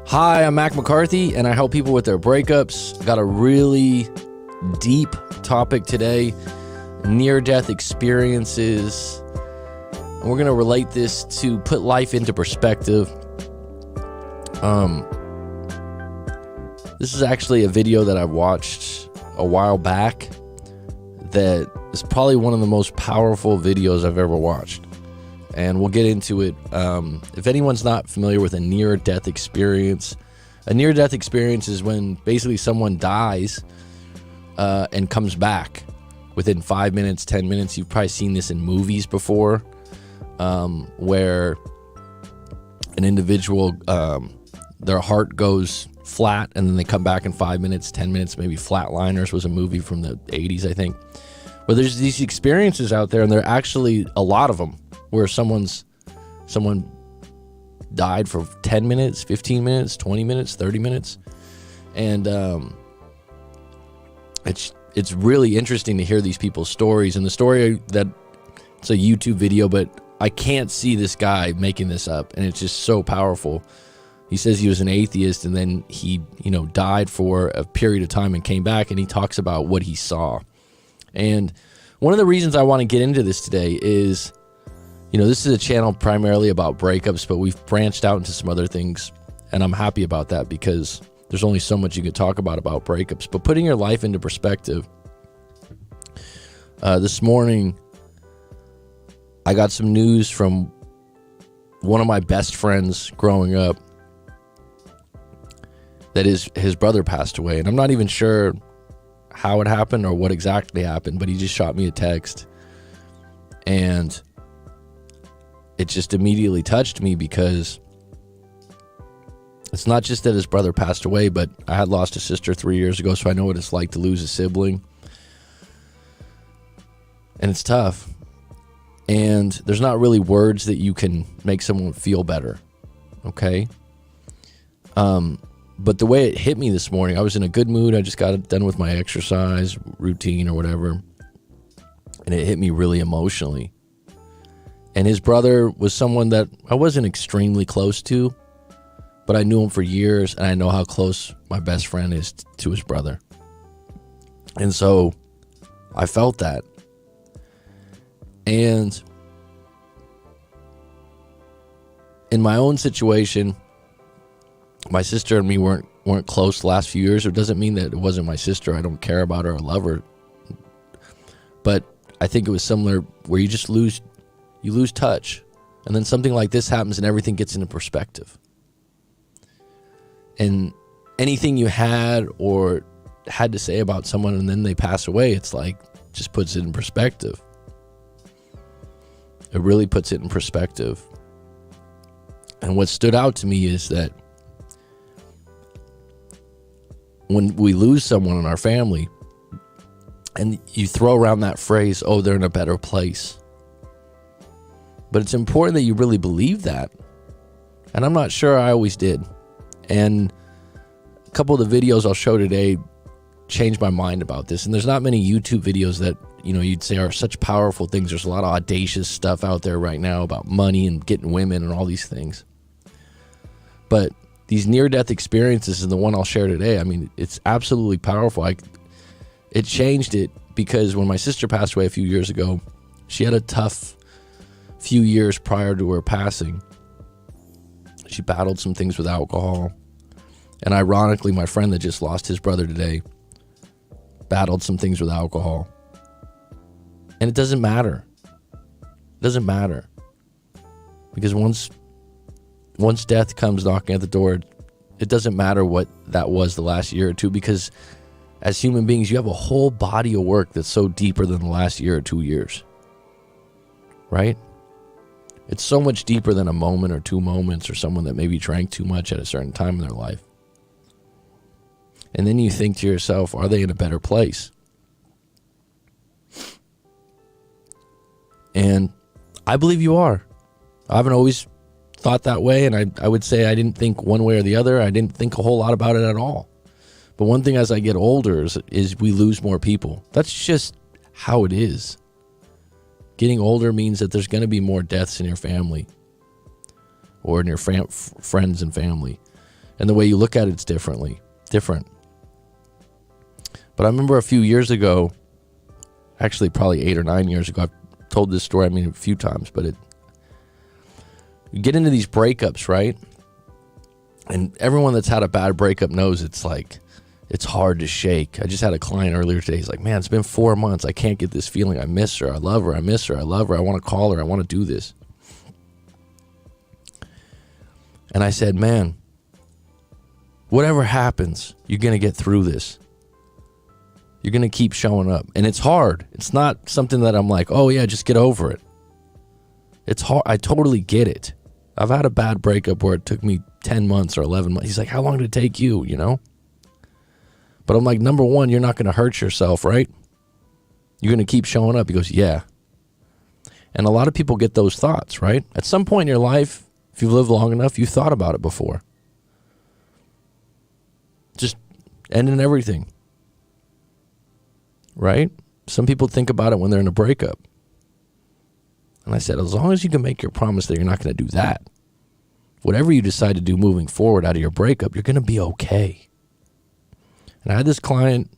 Hi, I'm Mac McCarthy, and I help people with their breakups. Got a really deep topic today, near-death experiences. And we're going to relate this to put life into perspective. This is actually a video that I watched a while back that is probably one of the most powerful videos I've ever watched. And we'll get into it. If anyone's not familiar with a near-death experience, a near-death experience is when basically someone dies and comes back within 5 minutes, 10 minutes. You've probably seen this in movies before, where an individual, their heart goes flat and then they come back in 5 minutes, 10 minutes. Maybe Flatliners was a movie from the 80s, I think. But there's these experiences out there, and there are actually a lot of them, where someone died for 10 minutes, 15 minutes, 20 minutes, 30 minutes. And it's really interesting to hear these people's stories. And the story, that it's a YouTube video, but I can't see this guy making this up, and it's just so powerful. He says he was an atheist, and then he, died for a period of time and came back, and he talks about what he saw. And one of the reasons I want to get into this today is, this is a channel primarily about breakups, but we've branched out into some other things, and I'm happy about that because there's only so much you can talk about breakups. But putting your life into perspective, this morning I got some news from one of my best friends growing up that his brother passed away, and I'm not even sure how it happened or what exactly happened, but he just shot me a text, and it just immediately touched me because it's not just that his brother passed away, but I had lost a sister 3 years ago, so I know what it's like to lose a sibling. And it's tough. And there's not really words that you can make someone feel better, okay? But the way it hit me this morning, I was in a good mood. I just got done with my exercise routine or whatever, and it hit me really emotionally. And his brother was someone that I wasn't extremely close to, but I knew him for years, and I know how close my best friend is to his brother. And so I felt that. And in my own situation, my sister and me weren't close the last few years. It doesn't mean that it wasn't my sister. I don't care about her or love her. But I think it was similar, where you just lose touch. And then something like this happens and everything gets into perspective. And anything you had or had to say about someone and then they pass away, it's like, just puts it in perspective. It really puts it in perspective. And what stood out to me is that when we lose someone in our family, and you throw around that phrase, oh, they're in a better place. But it's important that you really believe that. And I'm not sure I always did. And a couple of the videos I'll show today changed my mind about this. And there's not many YouTube videos that, you'd say are such powerful things. There's a lot of audacious stuff out there right now about money and getting women and all these things. But these near-death experiences, and the one I'll share today, I mean, it's absolutely powerful. It changed it because when my sister passed away a few years ago, she had a tough few years prior to her passing. She battled some things with alcohol. And ironically, my friend that just lost his brother today battled some things with alcohol. And it doesn't matter. It doesn't matter. Because once death comes knocking at the door, it doesn't matter what that was the last year or two, because as human beings, you have a whole body of work that's so deeper than the last year or 2 years. Right? It's so much deeper than a moment or 2 moments, or someone that maybe drank too much at a certain time in their life. And then you think to yourself, are they in a better place? And I believe you are. I haven't always thought that way, and I would say I didn't think one way or the other. I didn't think a whole lot about it at all. But one thing as I get older is we lose more people. That's just how it is. Getting older means that there's going to be more deaths in your family or in your friends and family. And the way you look at it's different. But I remember a few years ago, actually probably 8 or 9 years ago, I've told this story, a few times, but you get into these breakups, right? And everyone that's had a bad breakup knows it's hard to shake. I just had a client earlier today. He's like, man, it's been 4 months. I can't get this feeling. I miss her. I love her. I miss her. I love her. I want to call her. I want to do this. And I said, man, whatever happens, you're going to get through this. You're going to keep showing up. And it's hard. It's not something that I'm like, oh yeah, just get over it. It's hard. I totally get it. I've had a bad breakup where it took me 10 months or 11 months. He's like, how long did it take you, But I'm like, number one, you're not going to hurt yourself, right? You're going to keep showing up. He goes, yeah. And a lot of people get those thoughts, right? At some point in your life, if you've lived long enough, you've thought about it before. Just ending everything. Right? Some people think about it when they're in a breakup. And I said, as long as you can make your promise that you're not going to do that, whatever you decide to do moving forward out of your breakup, you're going to be okay. And I had this client,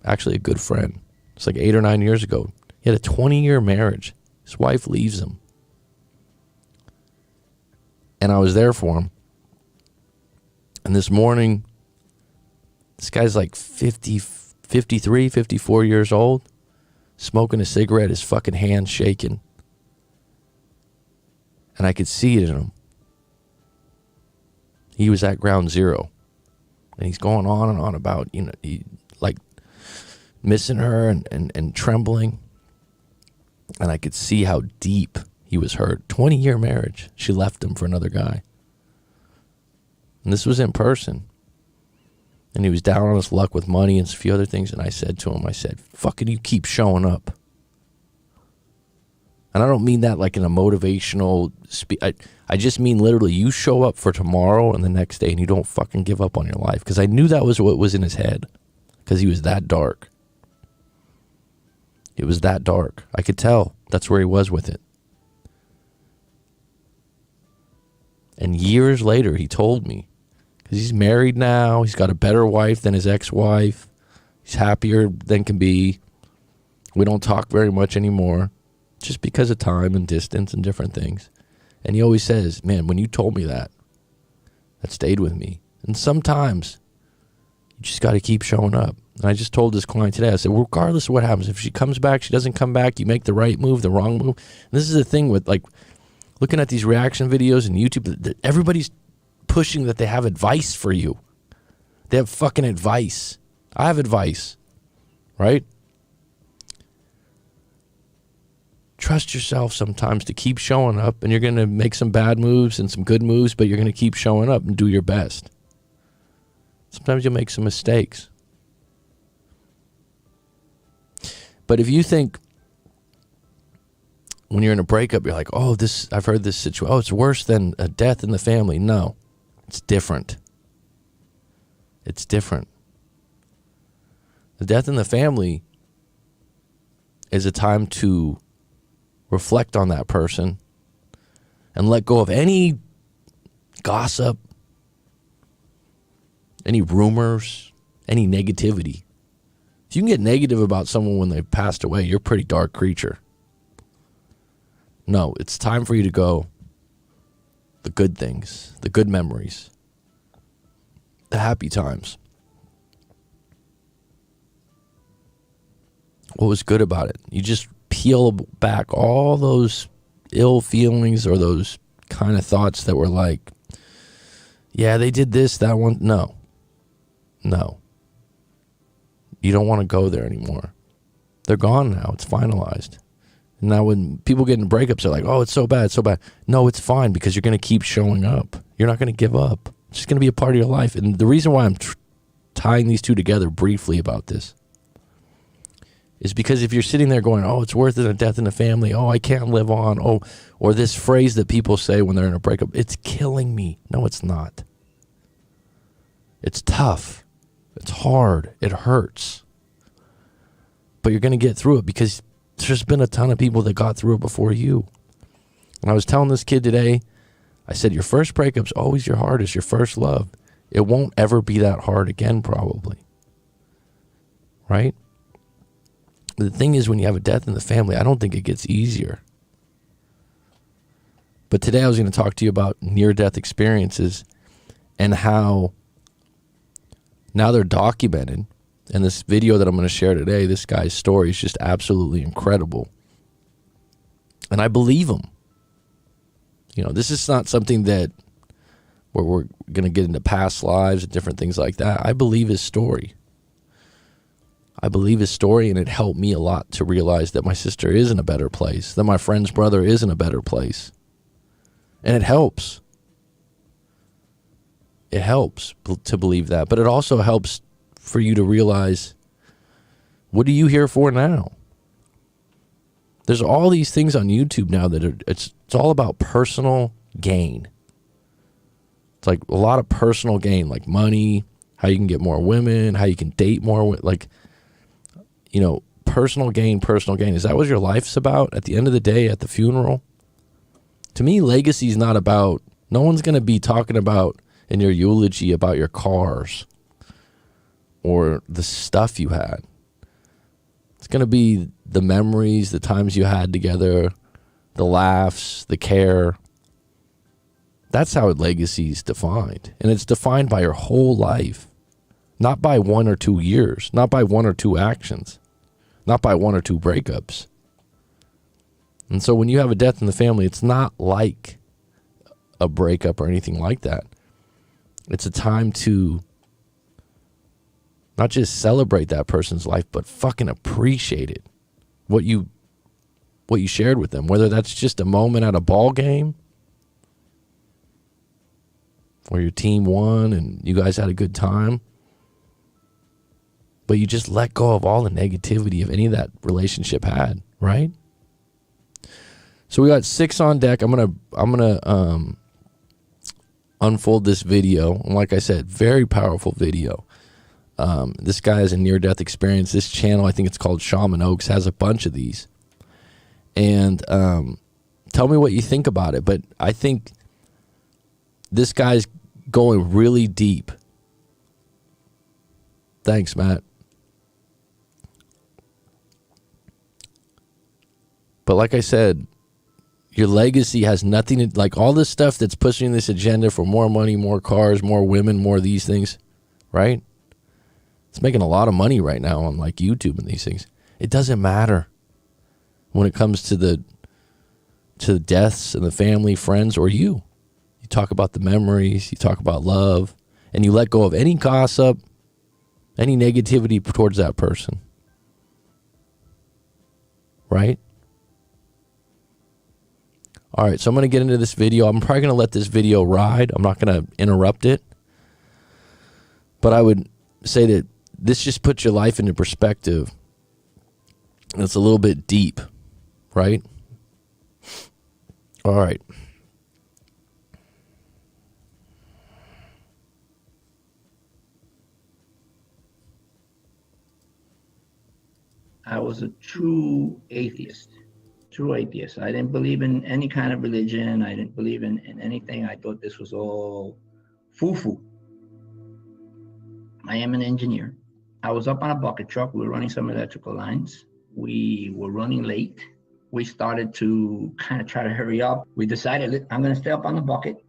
actually a good friend. It's like 8 or 9 years ago. He had a 20-year marriage. His wife leaves him. And I was there for him. And this morning, this guy's like 53, 54 years old, smoking a cigarette, his fucking hand shaking. And I could see it in him. He was at ground zero. And he's going on and on about, like missing her and trembling. And I could see how deep he was hurt. 20-year marriage. She left him for another guy. And this was in person. And he was down on his luck with money and a few other things. And I said to him, fucking you keep showing up. And I don't mean that like in a motivational I just mean literally you show up for tomorrow and the next day and you don't fucking give up on your life. Because I knew that was what was in his head. Because he was that dark. It was that dark. I could tell. That's where he was with it. And years later, he told me. Because he's married now. He's got a better wife than his ex-wife. He's happier than can be. We don't talk very much anymore. Just because of time and distance and different things. And he always says, man, when you told me that stayed with me. And sometimes you just got to keep showing up. And I just told this client today, I said, regardless of what happens, if she comes back, she doesn't come back, you make the right move, the wrong move. And this is the thing with like looking at these reaction videos and YouTube, everybody's pushing that they have advice for you. They have fucking advice. I have advice, right? Trust yourself sometimes to keep showing up, and you're going to make some bad moves and some good moves, but you're going to keep showing up and do your best. Sometimes you'll make some mistakes. But if you think when you're in a breakup, you're like, oh, I've heard this situation. Oh, it's worse than a death in the family. No, it's different. It's different. The death in the family is a time to reflect on that person and let go of any gossip, any rumors, any negativity. If you can get negative about someone when they've passed away, you're a pretty dark creature. No, it's time for you to go the good things, the good memories, the happy times. What was good about it? You just peel back all those ill feelings or those kind of thoughts that were like, yeah, they did this, that one. No. You don't want to go there anymore. They're gone now. It's finalized. And now when people get in breakups, they're like, oh, it's so bad, it's so bad. No, it's fine because you're going to keep showing up. You're not going to give up. It's just going to be a part of your life. And the reason why I'm tying these two together briefly about this is because if you're sitting there going, oh, it's worse than a death in the family. Oh, I can't live on. Oh, or this phrase that people say when they're in a breakup, it's killing me. No, it's not. It's tough. It's hard. It hurts. But you're going to get through it because there's been a ton of people that got through it before you. And I was telling this kid today, I said, your first breakup's always your hardest, your first love. It won't ever be that hard again, probably. Right? But the thing is, when you have a death in the family, I don't think it gets easier. But today I was going to talk to you about near-death experiences and how now they're documented. And this video that I'm going to share today, this guy's story is just absolutely incredible. And I believe him. You know, this is not something that where we're going to get into past lives and different things like that. I believe his story. I believe his story, and it helped me a lot to realize that my sister is in a better place, that my friend's brother is in a better place. And it helps. It helps to believe that. But it also helps for you to realize, what are you here for now? There's all these things on YouTube now that it's all about personal gain. It's like a lot of personal gain, like money, how you can get more women, how you can date more, like, you know, personal gain, personal gain. Is that what your life's about at the end of the day at the funeral? To me, legacy is not about, no one's going to be talking about in your eulogy about your cars or the stuff you had. It's going to be the memories, the times you had together, the laughs, the care. That's how legacy is defined. And it's defined by your whole life, not by 1 or 2 years, not by 1 or 2 actions, not by 1 or 2 breakups. And so when you have a death in the family, it's not like a breakup or anything like that. It's a time to not just celebrate that person's life, but fucking appreciate it. What you shared with them, whether that's just a moment at a ball game or your team won and you guys had a good time, but you just let go of all the negativity of any of that relationship had, right? So we got 6 on deck. I'm gonna unfold this video, and like I said, very powerful video. This guy has a near-death experience. This channel, I think it's called Shaman Oaks, has a bunch of these. And tell me what you think about it. But I think this guy's going really deep. Thanks, Matt. But like I said, your legacy has nothing to, like all this stuff that's pushing this agenda for more money, more cars, more women, more of these things, right? It's making a lot of money right now on like YouTube and these things. It doesn't matter when it comes to the deaths and the family, friends, or you. You talk about the memories, you talk about love, and you let go of any gossip, any negativity towards that person. Right? All right, so I'm going to get into this video. I'm probably going to let this video ride. I'm not going to interrupt it. But I would say that this just puts your life into perspective. And it's a little bit deep, right? All right. I was a true atheist. I didn't believe in any kind of religion. I didn't believe in anything. I thought this was all foo-foo. I am an engineer. I was up on a bucket truck. We were running some electrical lines. We were running late. We started to kind of try to hurry up. We decided, I'm going to stay up on the bucket.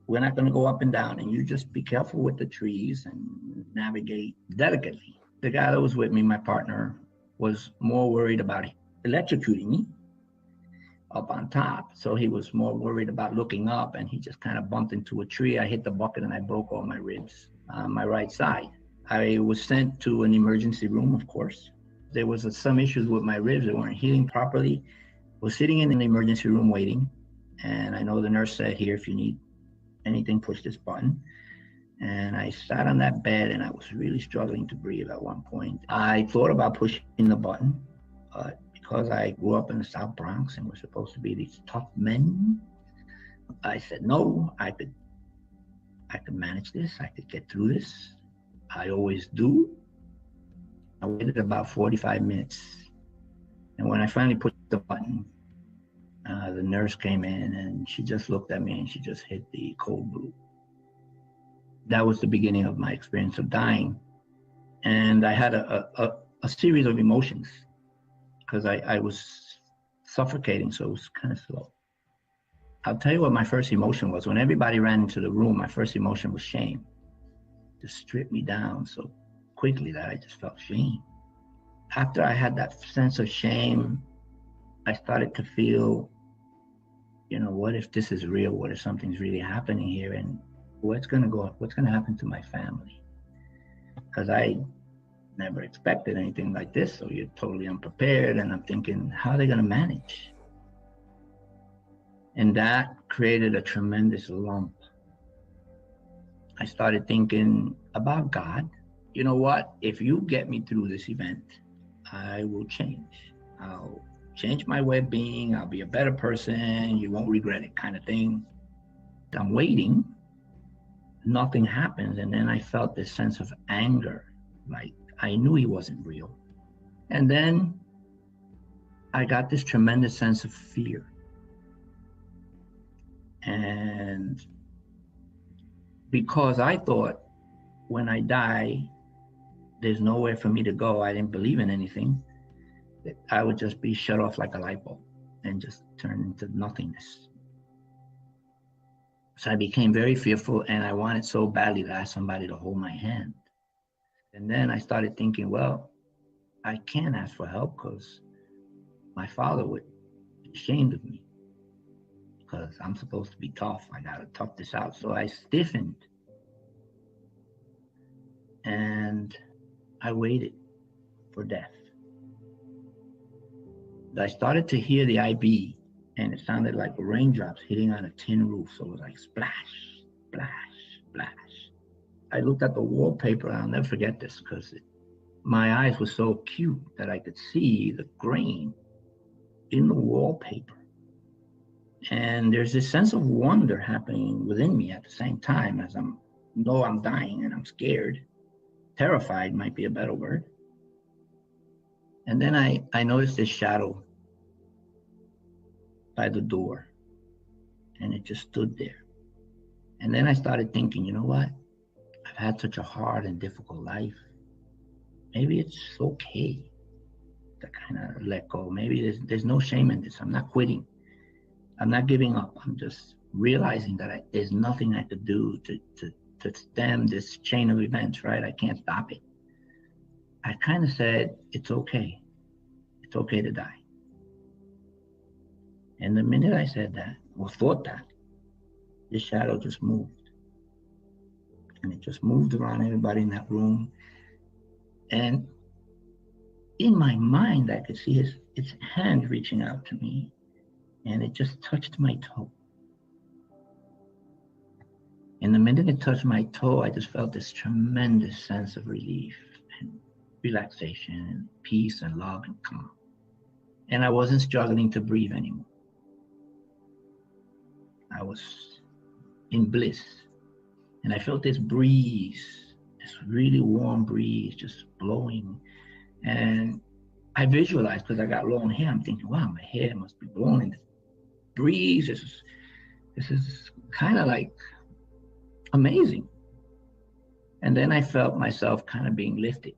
We're not going to go up and down. And you just be careful with the trees and navigate delicately. The guy that was with me, my partner, was more worried about electrocuting me up on top. So he was more worried about looking up, and he just kind of bumped into a tree. I hit the bucket and I broke all my ribs on my right side. I was sent to an emergency room, of course. There was some issues with my ribs that weren't healing properly. I was sitting in the emergency room waiting, and I know the nurse said, here, if you need anything, push this button. And I sat on that bed and I was really struggling to breathe at one point. I thought about pushing the button, but because I grew up in the South Bronx and we're supposed to be these tough men, I said, no, I could manage this. I could get through this. I always do. I waited about 45 minutes. And when I finally pushed the button, The nurse came in and she just looked at me and she just hit the cold blue. That was the beginning of my experience of dying. And I had a series of emotions because I was suffocating, so it was kind of slow. I'll tell you what my first emotion was. When everybody ran into the room, my first emotion was shame. Just stripped me down so quickly that I just felt shame. After I had that sense of shame, I started to feel, what if this is real? What if something's really happening here? And what's going to happen to my family? Because I never expected anything like this. So you're totally unprepared. And I'm thinking, how are they going to manage? And that created a tremendous lump. I started thinking about God. You know what? If you get me through this event, I will change. I'll change my way of being. I'll be a better person. You won't regret it, kind of thing. I'm waiting. Nothing happens. And then I felt this sense of anger. Like I knew he wasn't real. And then I got this tremendous sense of fear. And because I thought when I die, there's nowhere for me to go. I didn't believe in anything. That I would just be shut off like a light bulb and just turn into nothingness. So I became very fearful, and I wanted so badly to ask somebody to hold my hand. And then I started thinking, well, I can't ask for help because my father would be ashamed of me because I'm supposed to be tough. I got to tough this out. So I stiffened and I waited for death. I started to hear the IB, and it sounded like raindrops hitting on a tin roof. So it was like splash, splash, splash. I looked at the wallpaper, and I'll never forget this because my eyes were so acute that I could see the grain in the wallpaper. And there's this sense of wonder happening within me at the same time as I'm dying and I'm scared. Terrified might be a better word. And then I noticed this shadow by the door, and it just stood there. And then I started thinking, you know what? I've had such a hard and difficult life. Maybe it's okay to kind of let go. Maybe there's no shame in this. I'm not quitting. I'm not giving up. I'm just realizing that there's nothing I could do to stem this chain of events, right? I can't stop it. I kind of said, it's okay. It's okay to die. And the minute I said that, or thought that, the shadow just moved. And it just moved around everybody in that room. And in my mind, I could see its hand reaching out to me, and it just touched my toe. And the minute it touched my toe, I just felt this tremendous sense of relief and relaxation and peace and love and calm. And I wasn't struggling to breathe anymore. I was in bliss. And I felt this breeze, this really warm breeze just blowing. And I visualized, because I got long hair, I'm thinking, wow, my hair must be blowing. This breeze, this is kind of like amazing. And then I felt myself kind of being lifted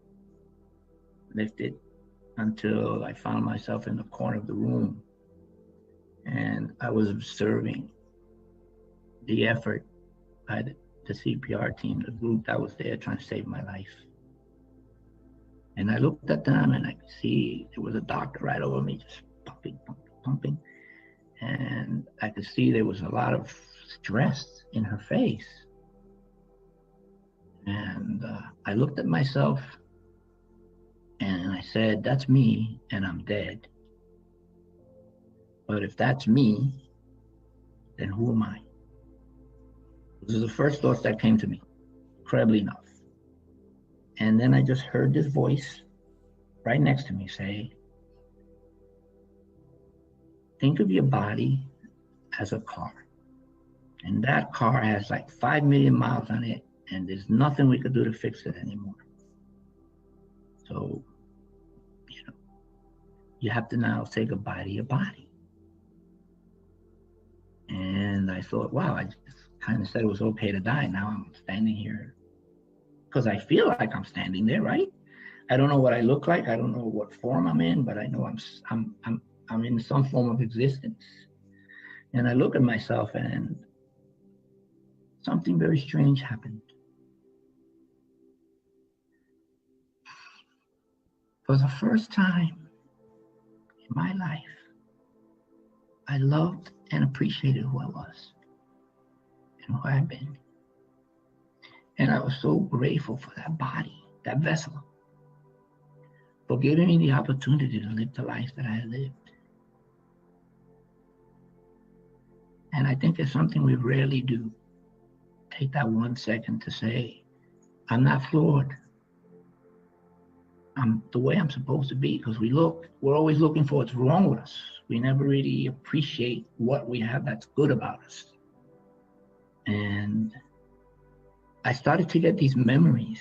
until I found myself in the corner of the room. And I was observing the effort by the CPR team, the group that was there trying to save my life. And I looked at them and I could see there was a doctor right over me, just pumping, pumping, pumping. And I could see there was a lot of stress in her face. And I looked at myself and I said, that's me and I'm dead. But if that's me, then who am I? This is the first thoughts that came to me, incredibly enough. And then I just heard this voice right next to me say, think of your body as a car. And that car has like 5 million miles on it, and there's nothing we could do to fix it anymore. So, you have to now say goodbye to your body. And I thought, wow, I just kind of said it was okay to die. Now I'm standing here because I feel like I'm standing there, right? I don't know what I look like. I don't know what form I'm in, but I know I'm in some form of existence. And I look at myself, and something very strange happened. For the first time in my life, I loved and appreciated who I was and who I've been. And I was so grateful for that body, that vessel, for giving me the opportunity to live the life that I lived. And I think it's something we rarely do. Take that 1 second to say, I'm not flawed. I'm the way I'm supposed to be, because we're always looking for what's wrong with us. We never really appreciate what we have that's good about us. And I started to get these memories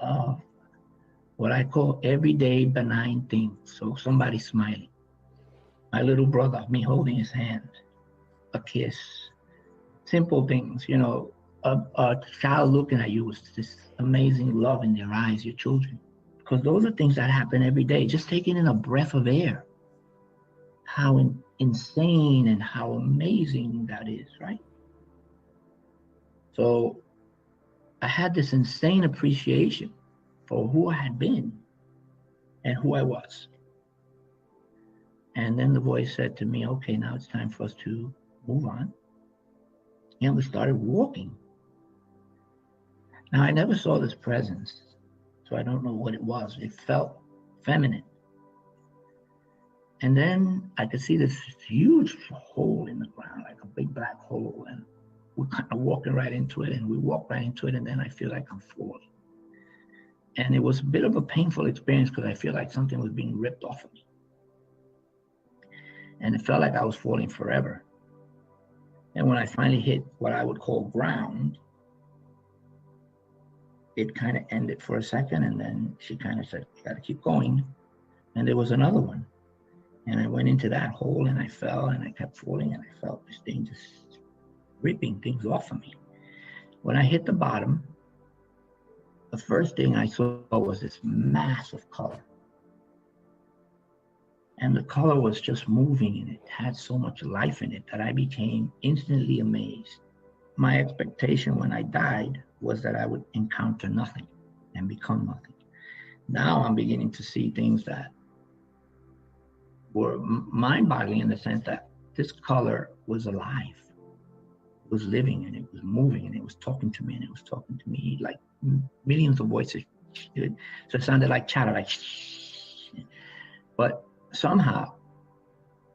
of what I call everyday benign things. So somebody smiling, my little brother, me holding his hand, a kiss, simple things, a child looking at you with this amazing love in their eyes, your children. Because those are things that happen every day. Just taking in a breath of air. How insane and how amazing that is, right? So I had this insane appreciation for who I had been and who I was. And then the voice said to me, okay, now it's time for us to move on. And we started walking. Now, I never saw this presence, so I don't know what it was. It felt feminine. And then I could see this huge hole in the ground, like a big black hole. And we're kind of walking right into it, and we walk right into it, and then I feel like I'm falling. And it was a bit of a painful experience because I feel like something was being ripped off of me. And it felt like I was falling forever. And when I finally hit what I would call ground, it kind of ended for a second, and then she kind of said, you got to keep going. And there was another one. And I went into that hole, and I fell, and I kept falling, and I felt this thing just ripping things off of me. When I hit the bottom, the first thing I saw was this mass of color. And the color was just moving, and it had so much life in it that I became instantly amazed. My expectation when I died was that I would encounter nothing and become nothing. Now I'm beginning to see things that were mind-boggling in the sense that this color was alive, it was living, and it was moving, and it was talking to me, and it was talking to me like millions of voices. So it sounded like chatter, like but somehow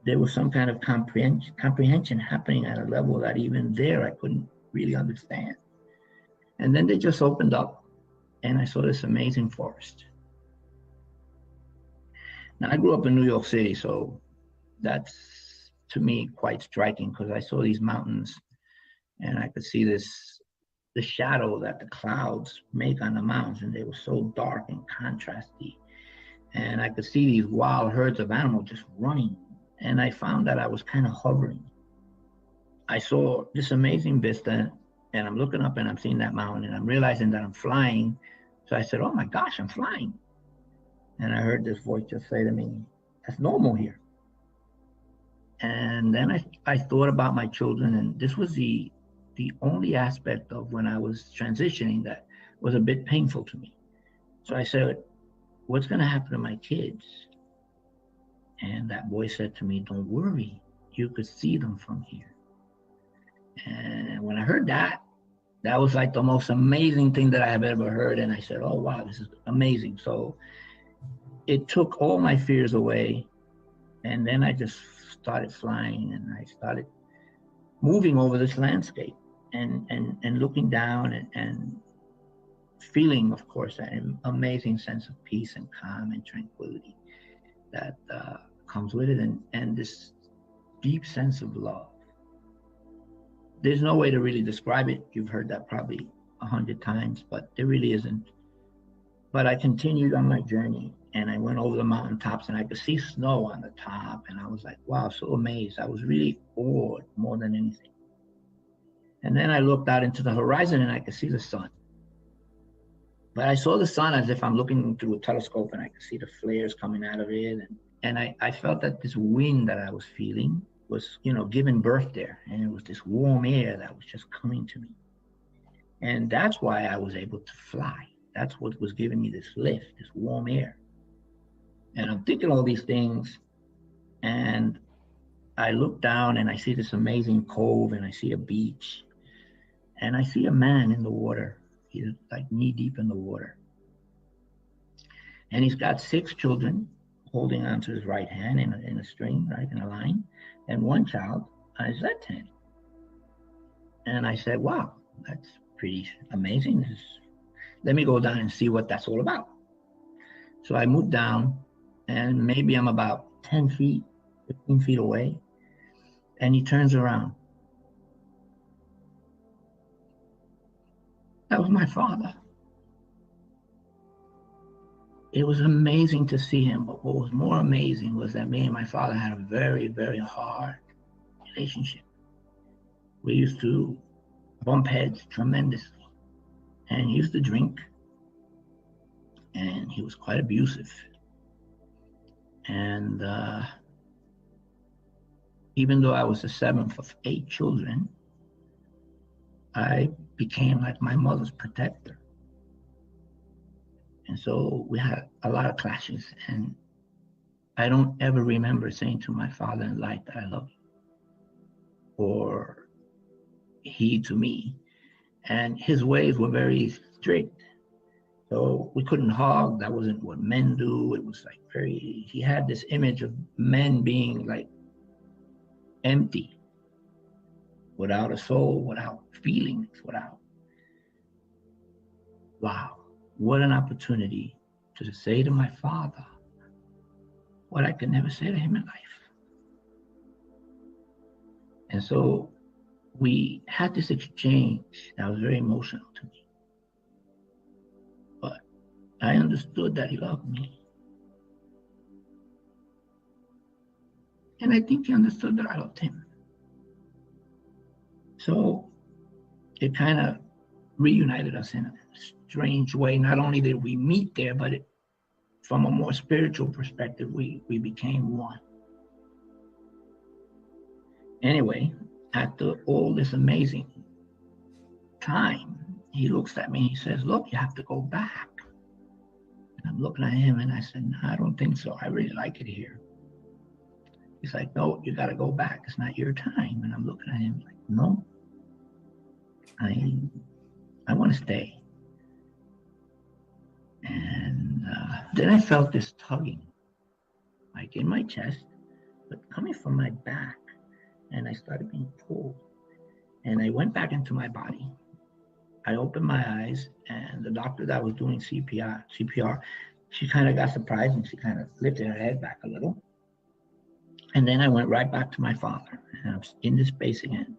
there was some kind of comprehension happening at a level that even there I couldn't really understand. And then they just opened up, and I saw this amazing forest. Now, I grew up in New York City, so that's to me quite striking, because I saw these mountains, and I could see the shadow that the clouds make on the mountains, and they were so dark and contrasty. And I could see these wild herds of animals just running. And I found that I was kind of hovering. I saw this amazing vista, and I'm looking up and I'm seeing that mountain, and I'm realizing that I'm flying. So I said, oh my gosh, I'm flying. And I heard this voice just say to me, that's normal here. And then I thought about my children, and this was the only aspect of when I was transitioning that was a bit painful to me. So I said, what's going to happen to my kids? And that voice said to me, don't worry, you could see them from here. And when I heard that, that was like the most amazing thing that I have ever heard. And I said, oh, wow, this is amazing. So it took all my fears away. And then I just started flying, and I started moving over this landscape and looking down and feeling, of course, that amazing sense of peace and calm and tranquility that comes with it, and this deep sense of love. There's no way to really describe it. You've heard that probably 100 times, but there really isn't. But I continued on my journey, And I went over the mountaintops and I could see snow on the top. And I was like, wow, so amazed. I was really awed more than anything. And then I looked out into the horizon and I could see the sun. But I saw the sun as if I'm looking through a telescope and I could see the flares coming out of it. And I felt that this wind that I was feeling was, giving birth there. And it was this warm air that was just coming to me. And that's why I was able to fly. That's what was giving me this lift, this warm air. And I'm thinking all these things. And I look down and I see this amazing cove and I see a beach. And I see a man in the water. He's like knee deep in the water. And he's got 6 children holding onto his right hand in a string, right, in a line, and 1 child on his left hand. And I said, wow, that's pretty amazing. Let me go down and see what that's all about. So I moved down, and maybe I'm about 10 feet, 15 feet away, and he turns around. That was my father. It was amazing to see him, but what was more amazing was that me and my father had a very, very hard relationship. We used to bump heads tremendously, and he used to drink, and he was quite abusive. And even though I was the 7th of 8 children, I became like my mother's protector. And so we had a lot of clashes, and I don't ever remember saying to my father in life that I love you, or he to me. And his ways were very strict. So we couldn't hug. That wasn't what men do. It was like he had this image of men being like empty, without a soul, without feelings, wow, what an opportunity to say to my father what I could never say to him in life. And so we had this exchange that was very emotional to me. But I understood that he loved me. And I think he understood that I loved him. So it kind of reunited us in a strange way. Not only did we meet there, but from a more spiritual perspective, we became one. Anyway, after all this amazing time, he looks at me and he says, look, you have to go back. And I'm looking at him and I said, no, I don't think so. I really like it here. He's like, no, you got to go back. It's not your time. And I'm looking at him like, no, I want to stay. And then I felt this tugging, like in my chest, but coming from my back. And I started being pulled. And I went back into my body. I opened my eyes, and the doctor that was doing CPR, she kind of got surprised and she kind of lifted her head back a little. And then I went right back to my father, and I was in this space again.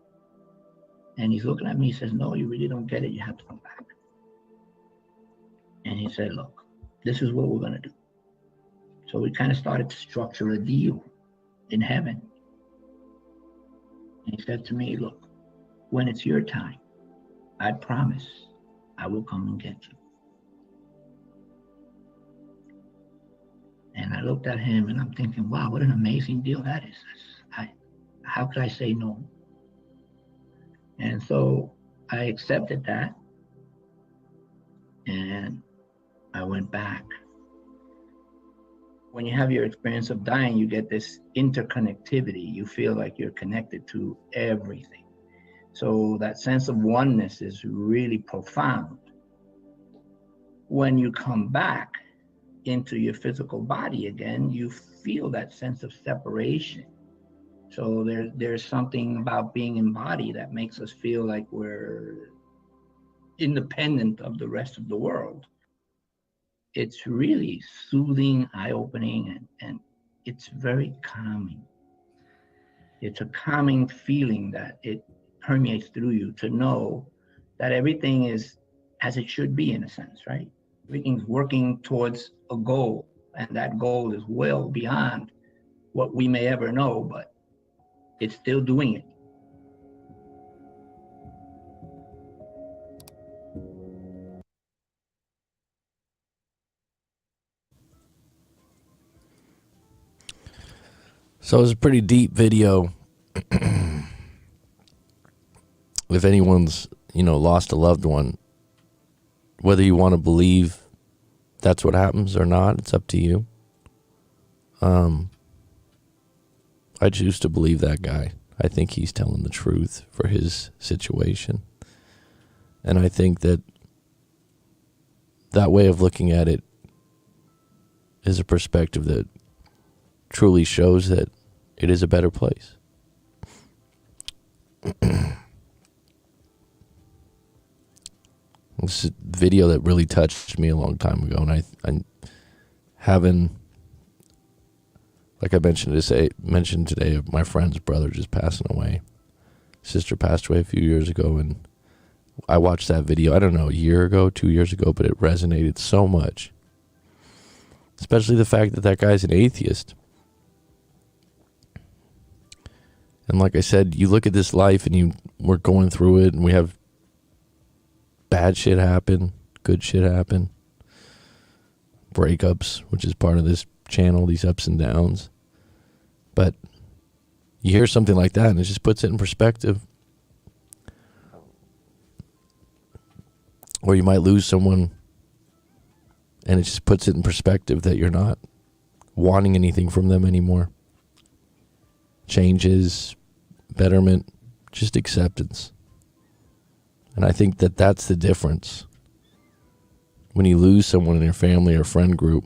And he's looking at me, he says, no, you really don't get it. You have to come back. And he said, look, this is what we're going to do. So we kind of started to structure a deal in heaven. And he said to me, look, when it's your time, I promise I will come and get you. And I looked at him and I'm thinking, wow, what an amazing deal that is. How could I say no? And so I accepted that. And I went back. When you have your experience of dying, you get this interconnectivity. You feel like you're connected to everything. So that sense of oneness is really profound. When you come back into your physical body again, you feel that sense of separation. So there's something about being in body that makes us feel like we're independent of the rest of the world. It's really soothing, eye-opening, and it's very calming. It's a calming feeling that it permeates through you to know that everything is as it should be, in a sense, right? Everything's working towards a goal. and that goal is well beyond what we may ever know, but it's still doing it. So it was a pretty deep video. If anyone's, lost a loved one, whether you want to believe that's what happens or not, it's up to you. I choose to believe that guy. I think he's telling the truth for his situation. And I think that way of looking at it is a perspective that truly shows that it is a better place. This is a video that really touched me a long time ago, and I having, like I mentioned today, my friend's brother just passing away. Sister passed away a few years ago, and I watched that video, I don't know, a year ago, 2 years ago, but it resonated so much. Especially the fact that that guy's an atheist. And like I said, you look at this life and we're going through it, and we have bad shit happen, good shit happen, breakups, which is part of this channel, these ups and downs. But you hear something like that and it just puts it in perspective. Or you might lose someone and it just puts it in perspective that you're not wanting anything from them anymore. Changes, betterment, just acceptance. And I think that that's the difference. When you lose someone in your family or friend group,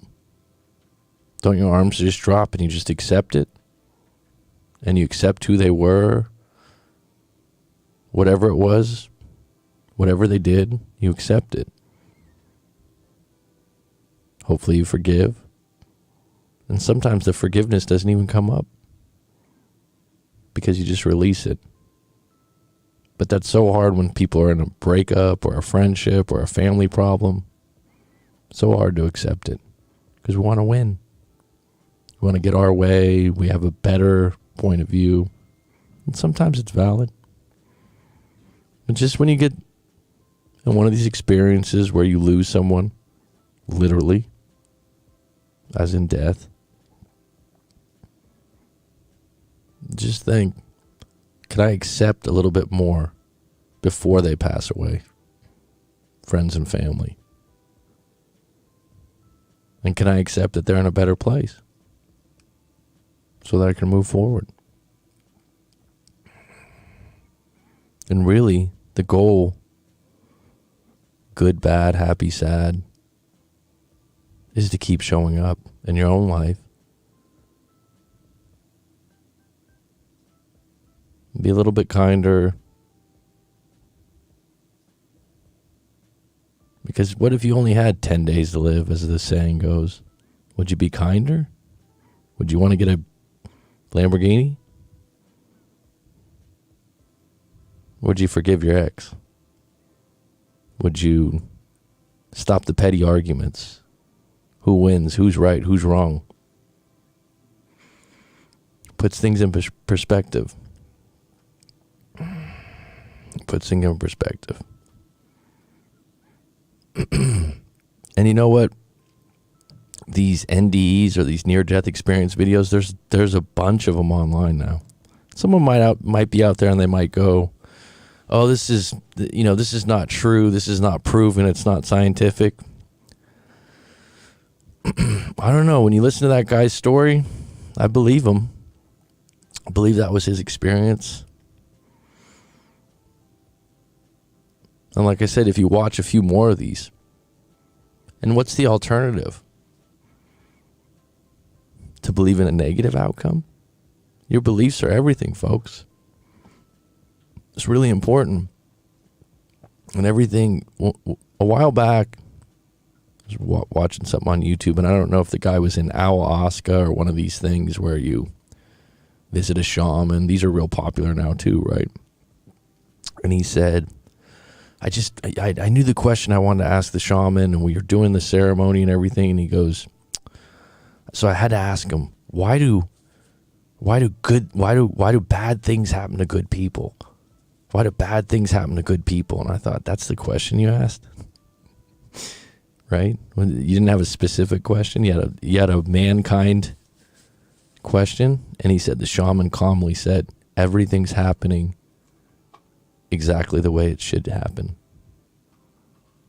don't your arms just drop and you just accept it? And you accept who they were, whatever it was, whatever they did, you accept it. Hopefully you forgive. And sometimes the forgiveness doesn't even come up because you just release it. But that's so hard when people are in a breakup or a friendship or a family problem. So hard to accept it because we want to win. We want to get our way. We have a better point of view. And sometimes it's valid. But just when you get in one of these experiences where you lose someone, literally, as in death, just think, can I accept a little bit more before they pass away? Friends and family. And can I accept that they're in a better place so that I can move forward? And really, the goal, good, bad, happy, sad, is to keep showing up in your own life. Be a little bit kinder. Because what if you only had 10 days to live, as the saying goes? Would you be kinder? Would you want to get a Lamborghini? Would you forgive your ex? Would you stop the petty arguments? Who wins? Who's right? Who's wrong? Puts things in perspective. Puts things in perspective. And you know what? These NDEs or these near-death experience videos, there's a bunch of them online now. Someone might be out there and they might go, "Oh, this is not true. This is not proven. It's not scientific." I don't know. When you listen to that guy's story, I believe him. I believe that was his experience. And like I said, if you watch a few more of these, and what's the alternative? To believe in a negative outcome? Your beliefs are everything, folks. It's really important. And everything, a while back, I was watching something on YouTube, and I don't know if the guy was in ayahuasca or one of these things where you visit a shaman. These are real popular now too, right? And he said, I knew the question I wanted to ask the shaman, and we were doing the ceremony and everything, and he goes, So I had to ask him, why do bad things happen to good people? Why do bad things happen to good people? And I thought, that's the question you asked, right? When you didn't have a specific question, you had a mankind question, and he said, the shaman calmly said, everything's happening exactly the way it should happen.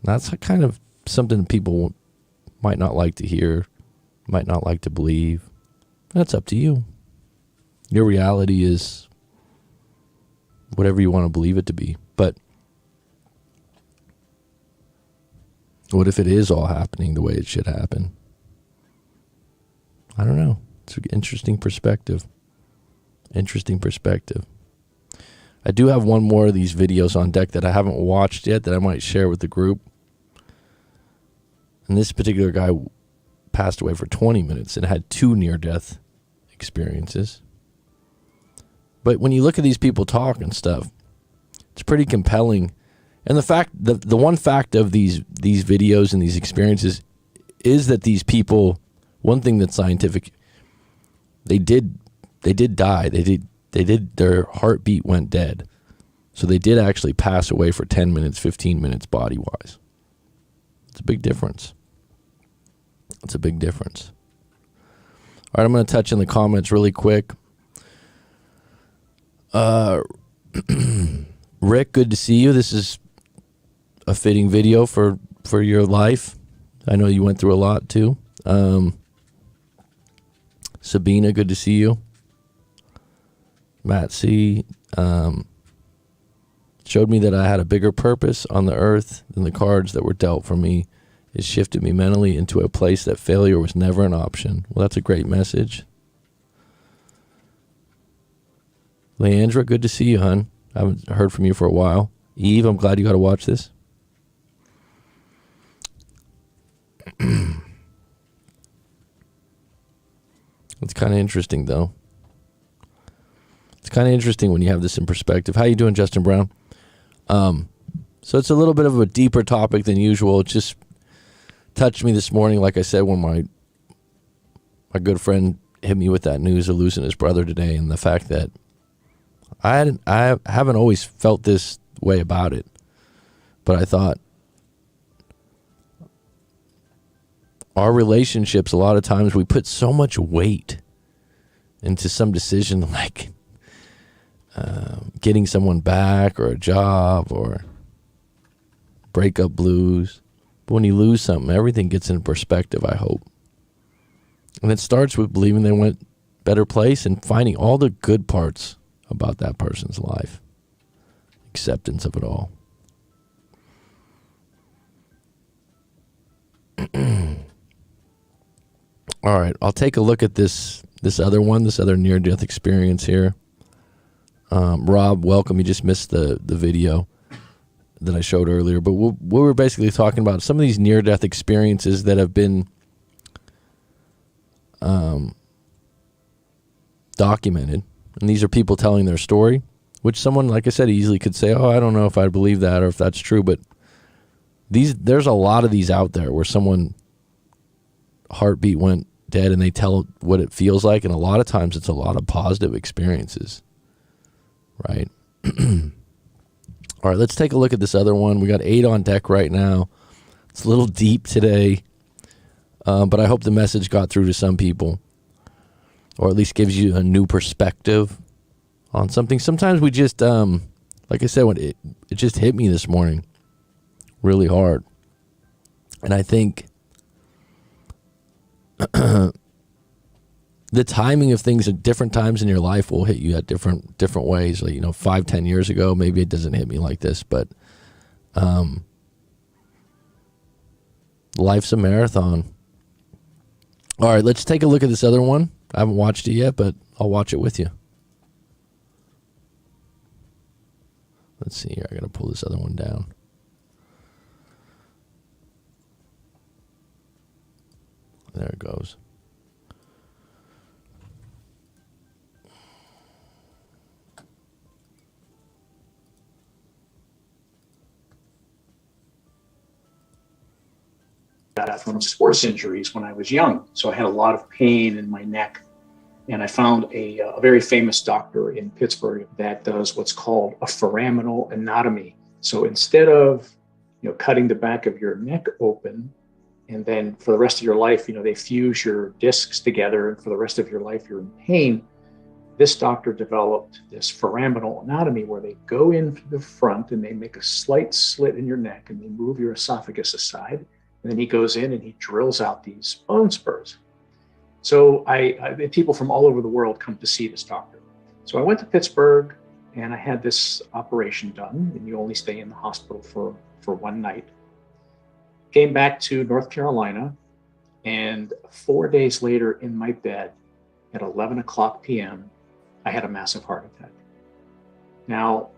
That's kind of something people might not like to hear, might not like to believe. That's up to you. Your reality is whatever you want to believe it to be. But what if it is all happening the way it should happen? I don't know. It's an interesting perspective. Interesting perspective. I do have one more of these videos on deck that I haven't watched yet that I might share with the group. And this particular guy passed away for 20 minutes and had 2 near-death experiences. But when you look at these people talk and stuff, it's pretty compelling. And the one fact of these videos and these experiences is that these people, one thing that's scientific, they did die. Their heartbeat went dead. So they did actually pass away for 10 minutes, 15 minutes body-wise. It's a big difference. It's a big difference. All right, I'm going to touch in the comments really quick. Rick, good to see you. This is a fitting video for your life. I know you went through a lot too. Sabina, good to see you. Matt C. Showed me that I had a bigger purpose on the earth than the cards that were dealt for me. It shifted me mentally into a place that failure was never an option. Well, that's a great message. Leandra, good to see you, hon. I haven't heard from you for a while. Eve, I'm glad you got to watch this. It's kind of interesting, though. It's kind of interesting when you have this in perspective. How you doing, Justin Brown? So it's a little bit of a deeper topic than usual. It just touched me this morning, like I said, when my good friend hit me with that news of losing his brother today, and the fact that I haven't always felt this way about it, but I thought our relationships, a lot of times we put so much weight into some decision like getting someone back or a job or breakup blues. But when you lose something, everything gets in perspective, I hope. And it starts with believing they went better place and finding all the good parts about that person's life. Acceptance of it all. All right, I'll take a look at this other near-death experience here. Rob, welcome. You just missed the video that I showed earlier. But we were basically talking about some of these near-death experiences that have been documented. And these are people telling their story, which someone, like I said, easily could say, oh, I don't know if I believe that or if that's true. But there's a lot of these out there where someone heartbeat went dead and they tell what it feels like. And a lot of times it's a lot of positive experiences, right? All right, let's take a look at this other one. We got 8 on deck right now. It's a little deep today, but I hope the message got through to some people, or at least gives you a new perspective on something. Sometimes we just, like I said, when it just hit me this morning really hard. And I think the timing of things at different times in your life will hit you at different ways. Like, 5-10 years ago, maybe it doesn't hit me like this, but life's a marathon. All right, let's take a look at this other one. I haven't watched it yet, but I'll watch it with you. Let's see here. I got to pull this other one down. There it goes. got from sports injuries when I was young. So I had a lot of pain in my neck. And I found a very famous doctor in Pittsburgh that does what's called a foraminal anatomy. So instead of cutting the back of your neck open, and then for the rest of your life, they fuse your discs together, and for the rest of your life, you're in pain. This doctor developed this foraminal anatomy where they go in through the front and they make a slight slit in your neck and they move your esophagus aside. And then he goes in and he drills out these bone spurs. So people from all over the world come to see this doctor. So I went to Pittsburgh and I had this operation done, and you only stay in the hospital for one night. Came back to North Carolina, and 4 days later in my bed at 11 o'clock p.m., I had a massive heart attack. Now,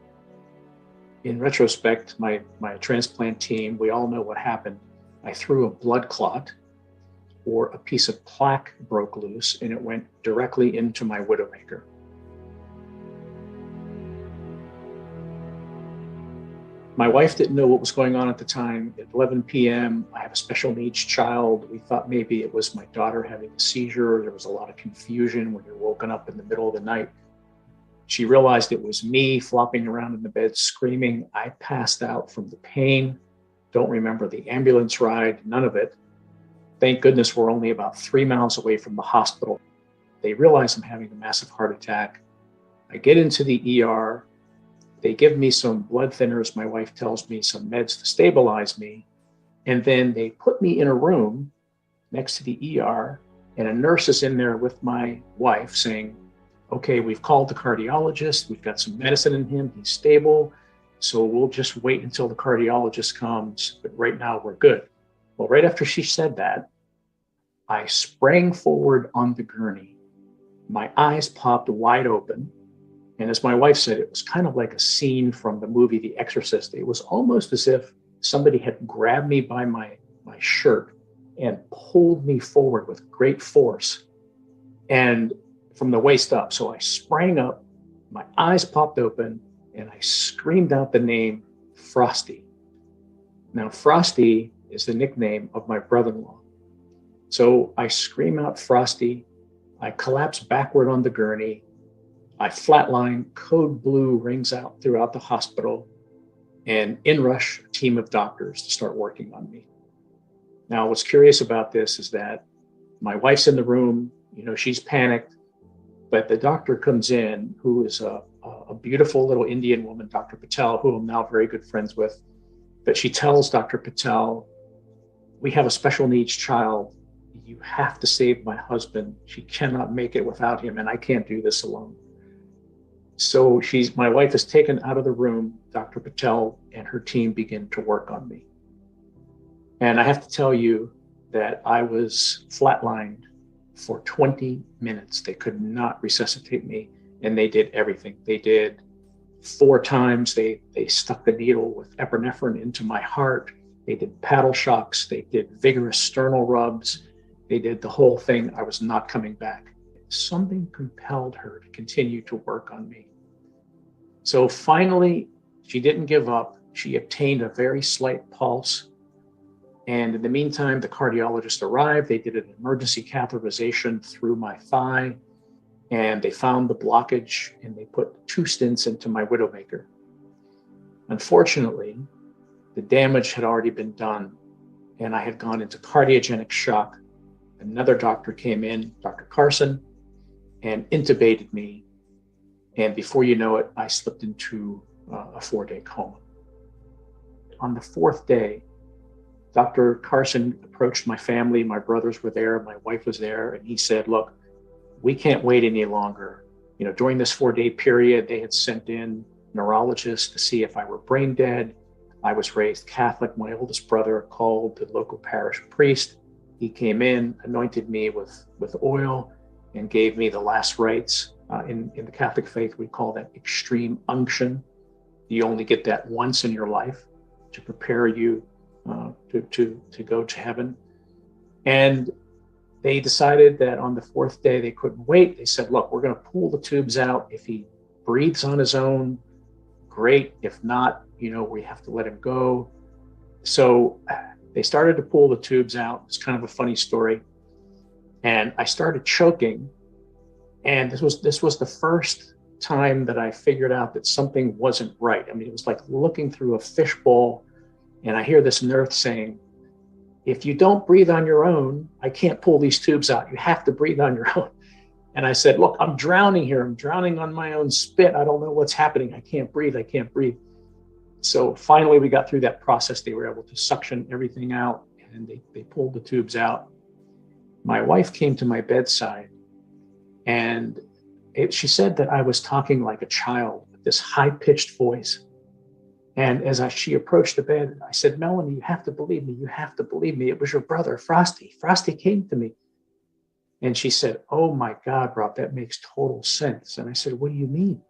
in retrospect, my transplant team, we all know what happened. I threw a blood clot, or a piece of plaque broke loose, and it went directly into my widowmaker. My wife didn't know what was going on at the time. At 11 p.m., I have a special needs child. We thought maybe it was my daughter having a seizure. There was a lot of confusion when you're woken up in the middle of the night. She realized it was me flopping around in the bed screaming. I passed out from the pain. Don't remember the ambulance ride, none of it. Thank goodness we're only about 3 miles away from the hospital. They realize I'm having a massive heart attack. I get into the ER. They give me some blood thinners. My wife tells me some meds to stabilize me. And then they put me in a room next to the ER, and a nurse is in there with my wife saying, okay, we've called the cardiologist. We've got some medicine in him. He's stable. So we'll just wait until the cardiologist comes. But right now we're good. Well, right after she said that, I sprang forward on the gurney. My eyes popped wide open. And as my wife said, it was kind of like a scene from the movie The Exorcist. It was almost as if somebody had grabbed me by my shirt and pulled me forward with great force and from the waist up. So I sprang up, my eyes popped open, and I screamed out the name Frosty. Now, Frosty is the nickname of my brother-in-law. So I scream out Frosty. I collapse backward on the gurney. I flatline, code blue rings out throughout the hospital, and in rush a team of doctors to start working on me. Now, what's curious about this is that my wife's in the room, she's panicked, but the doctor comes in, who is a beautiful little Indian woman, Dr. Patel, who I'm now very good friends with. But she tells Dr. Patel, we have a special needs child. You have to save my husband. She cannot make it without him, and I can't do this alone. So my wife is taken out of the room. Dr. Patel and her team begin to work on me. And I have to tell you that I was flatlined for 20 minutes. They could not resuscitate me, and they did everything. They did 4 times. They stuck the needle with epinephrine into my heart. They did paddle shocks. They did vigorous sternal rubs. They did the whole thing. I was not coming back. Something compelled her to continue to work on me. So finally, she didn't give up. She obtained a very slight pulse. And in the meantime, the cardiologist arrived. They did an emergency catheterization through my thigh, and they found the blockage, and they put 2 stents into my widowmaker. Unfortunately, the damage had already been done, and I had gone into cardiogenic shock. Another doctor came in, Dr. Carson, and intubated me. And before you know it, I slipped into a 4-day coma. On the 4th day, Dr. Carson approached my family. My brothers were there, my wife was there, and he said, look, we can't wait any longer. During this 4-day period, they had sent in neurologists to see if I were brain dead. I was raised Catholic. My oldest brother called the local parish priest. He came in, anointed me with oil, and gave me the last rites. In the Catholic faith, we call that extreme unction. You only get that once in your life to prepare you to go to heaven. And they decided that on the 4th day, they couldn't wait. They said, look, we're going to pull the tubes out. If he breathes on his own, great. If not, we have to let him go. So They started to pull the tubes out. It's kind of a funny story. And I started choking. And this was the first time that I figured out that something wasn't right. I mean, it was like looking through a fishbowl, and I hear this nurse saying, if you don't breathe on your own, I can't pull these tubes out. You have to breathe on your own. And I said, look, I'm drowning here. I'm drowning on my own spit. I don't know what's happening. I can't breathe. I can't breathe. So finally, we got through that process. They were able to suction everything out, and they pulled the tubes out. My wife came to my bedside, and she said that I was talking like a child with this high-pitched voice. And as she approached the bed, I said, Melanie, you have to believe me. You have to believe me. It was your brother, Frosty. Frosty came to me. And she said, oh my God, Rob, that makes total sense. And I said, what do you mean?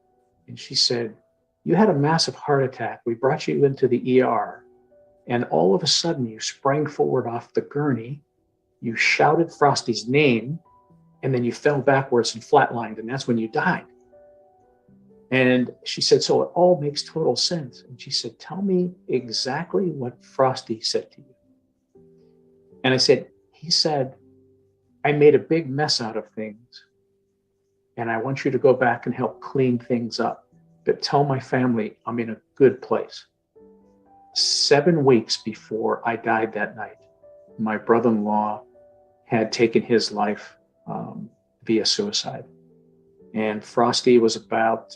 And she said, you had a massive heart attack. We brought you into the ER. And all of a sudden, you sprang forward off the gurney. You shouted Frosty's name. And then you fell backwards and flatlined. And that's when you died. And she said, so it all makes total sense. And she said, tell me exactly what Frosty said to you. And I said, he said, I made a big mess out of things, and I want you to go back and help clean things up. But tell my family I'm in a good place. 7 weeks before I died that night, my brother-in-law had taken his life via suicide. And Frosty was about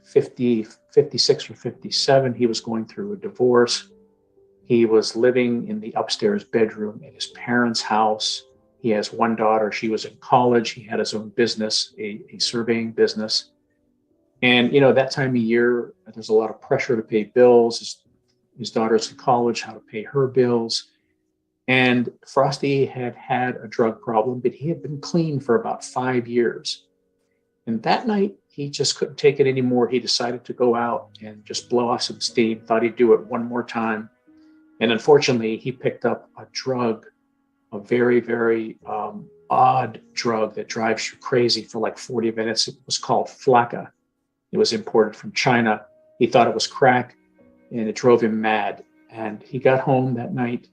56 or 57. He was going through a divorce. He was living in the upstairs bedroom at his parents' house. He has one daughter. She was in college. He had his own business, a surveying business. And, that time of year, there's a lot of pressure to pay bills. His daughter's in college, how to pay her bills. And Frosty had had a drug problem, but he had been clean for about 5 years. And that night, he just couldn't take it anymore. He decided to go out and just blow off some steam, thought he'd do it one more time. And unfortunately, he picked up a drug, a very, very odd drug that drives you crazy for like 40 minutes. It was called flakka. It was imported from China. He thought it was crack, and it drove him mad. And he got home that night